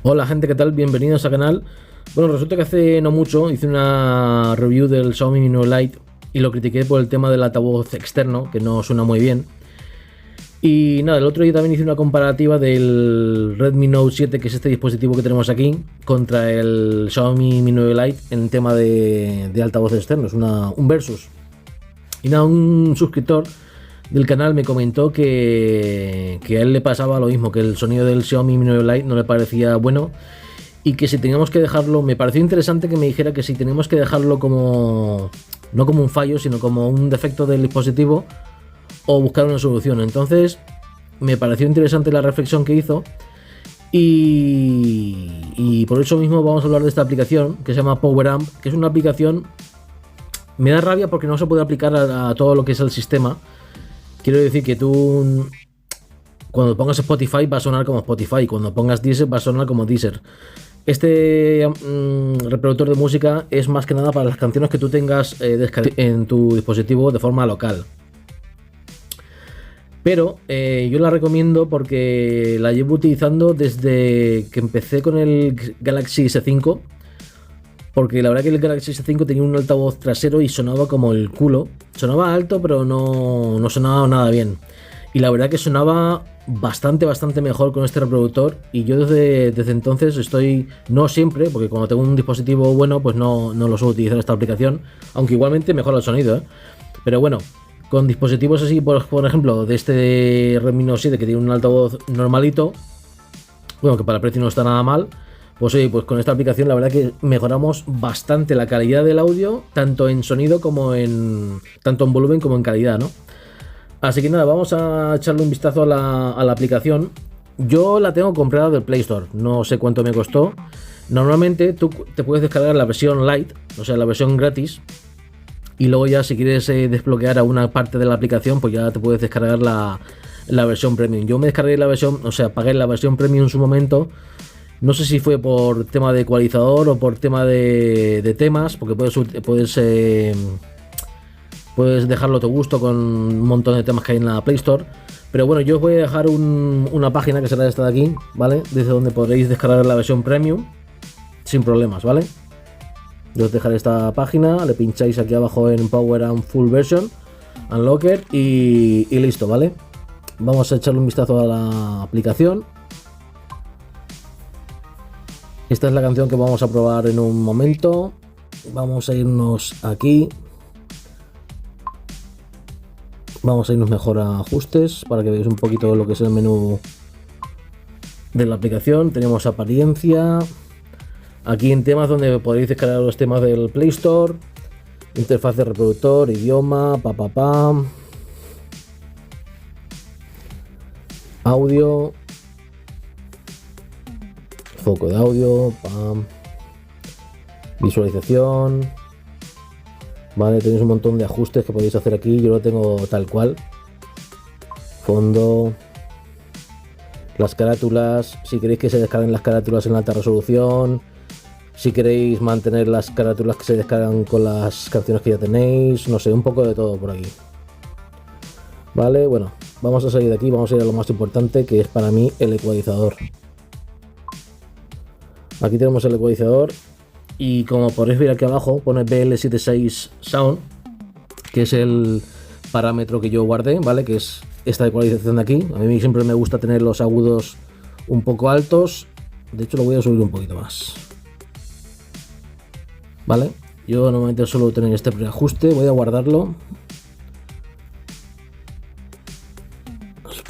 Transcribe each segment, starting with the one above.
Hola gente, ¿qué tal? Bienvenidos al canal. Bueno, resulta que hace no mucho hice una review del Xiaomi Mi 9 Lite y lo critiqué por el tema del altavoz externo, que no suena muy bien. Y nada, el otro día también hice una comparativa del Redmi Note 7, que es este dispositivo que tenemos aquí, contra el Xiaomi Mi 9 Lite en tema de altavoz externo. Es un versus. Y nada, un suscriptor del canal me comentó que a él le pasaba lo mismo, que el sonido del Xiaomi Mi 9 Lite no le parecía bueno y que si teníamos que dejarlo, me pareció interesante que me dijera que si teníamos que dejarlo como, no como un fallo, sino como un defecto del dispositivo o buscar una solución. Entonces me pareció interesante la reflexión que hizo y por eso mismo vamos a hablar de esta aplicación que se llama PowerAmp, que es una aplicación, me da rabia porque no se puede aplicar a todo lo que es el sistema. Quiero decir que tú cuando pongas Spotify va a sonar como Spotify, cuando pongas Deezer va a sonar como Deezer. Este reproductor de música es más que nada para las canciones que tú tengas en tu dispositivo de forma local. Pero yo la recomiendo porque la llevo utilizando desde que empecé con el Galaxy S5. Porque la verdad que el Galaxy S5 tenía un altavoz trasero y sonaba como el culo. Sonaba alto, pero no sonaba nada bien. Y la verdad que sonaba bastante mejor con este reproductor. Y yo desde entonces estoy, no siempre, porque cuando tengo un dispositivo bueno, pues no lo suelo utilizar esta aplicación. Aunque igualmente mejora el sonido, ¿eh? Pero bueno, con dispositivos así, por ejemplo, de este Redmi Note 7 que tiene un altavoz normalito, bueno, que para el precio no está nada mal. Pues oye, pues con esta aplicación la verdad que mejoramos bastante la calidad del audio, tanto en sonido como tanto en volumen como en calidad, ¿no? Así que nada, vamos a echarle un vistazo a la aplicación. Yo la tengo comprada del Play Store, no sé cuánto me costó. Normalmente tú te puedes descargar la versión Lite, o sea, la versión gratis, y luego ya si quieres desbloquear a una parte de la aplicación, pues ya te puedes descargar la versión Premium. Yo me descargué la versión, o sea, pagué la versión Premium en su momento. No sé si fue por tema de ecualizador o por tema de temas, porque puedes dejarlo a tu gusto con un montón de temas que hay en la Play Store. Pero bueno, yo os voy a dejar una página que será esta de aquí, ¿vale? Desde donde podréis descargar la versión Premium sin problemas, ¿vale? Yo os dejaré esta página, le pincháis aquí abajo en Power and Full Version, Unlocker y listo, ¿vale? Vamos a echarle un vistazo a la aplicación. Esta es la canción que vamos a probar en un momento. Vamos a irnos aquí. Vamos a irnos mejor a ajustes para que veáis un poquito lo que es el menú de la aplicación. Tenemos apariencia. Aquí en temas donde podéis descargar los temas del Play Store. Interfaz de reproductor, idioma, audio. Foco de audio, visualización, vale, tenéis un montón de ajustes que podéis hacer aquí. Yo lo tengo tal cual. Fondo, las carátulas, si queréis que se descarguen las carátulas en alta resolución, si queréis mantener las carátulas que se descargan con las canciones que ya tenéis, no sé, un poco de todo por aquí. Vale, bueno, vamos a salir de aquí, vamos a ir a lo más importante, que es para mí el ecualizador. Aquí tenemos el ecualizador y como podéis ver aquí abajo pone BL76 Sound, que es el parámetro que yo guardé, ¿vale? Que es esta ecualización de aquí. A mí siempre me gusta tener los agudos un poco altos. De hecho lo voy a subir un poquito más. ¿Vale? Yo normalmente suelo tener este preajuste, voy a guardarlo.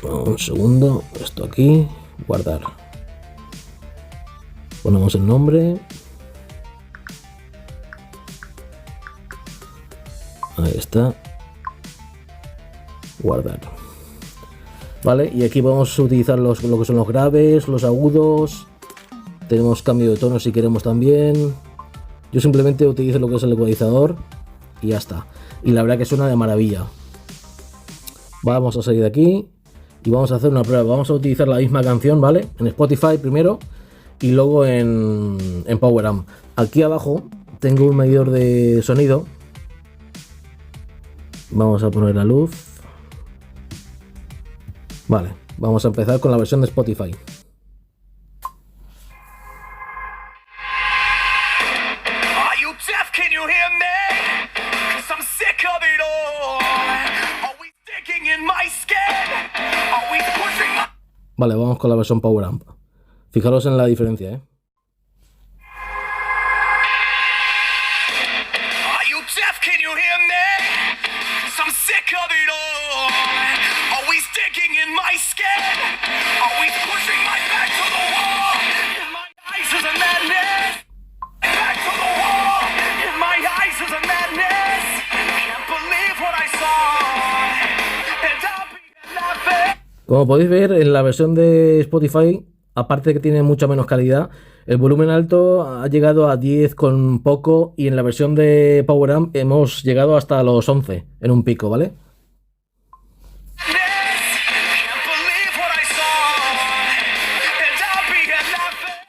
Un segundo, esto aquí, guardar. Ponemos el nombre. Ahí está. Guardar. Vale, y aquí vamos a utilizar lo que son los graves, los agudos. Tenemos cambio de tono si queremos también. Yo simplemente utilizo lo que es el ecualizador y ya está. Y la verdad que suena de maravilla. Vamos a salir de aquí y vamos a hacer una prueba. Vamos a utilizar la misma canción, ¿vale? En Spotify primero y luego en PowerAmp. Aquí abajo tengo un medidor de sonido. Vamos a poner la luz. Vale, vamos a empezar con la versión de Spotify. deaf? Can you hear me? 'Cause I'm sick of it all. Are we sticking in my skin? Are we pushing my... Vale, vamos con la versión Power Amp. Fijaros en la diferencia, ¿eh? Are you deaf? Can you hear me? 'Cause I'm sick of it all. Are we sticking in my skin? Are we pushing my back to the wall? In my eyes is a madness. Back to the wall. In my eyes is a madness. Can't believe what I saw. And I'll be laughing. Como podéis ver, en la versión de Spotify, aparte de que tiene mucha menos calidad, el volumen alto ha llegado a 10 con poco y en la versión de Power Amp hemos llegado hasta los 11 en un pico, ¿vale? Can't believe what I saw. And I'll be laughing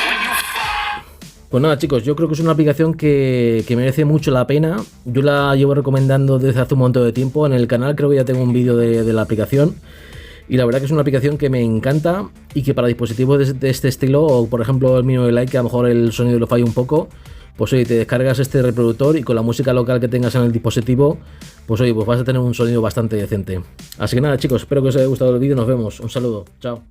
when you fall. Pues nada, chicos, yo creo que es una aplicación que merece mucho la pena. Yo la llevo recomendando desde hace un montón de tiempo. En el canal creo que ya tengo un vídeo de la aplicación. Y la verdad que es una aplicación que me encanta y que para dispositivos de este estilo, o por ejemplo el mío de Like, que a lo mejor el sonido lo falla un poco, pues oye, te descargas este reproductor y con la música local que tengas en el dispositivo, pues oye, pues vas a tener un sonido bastante decente. Así que nada, chicos, espero que os haya gustado el vídeo. Nos vemos. Un saludo. Chao.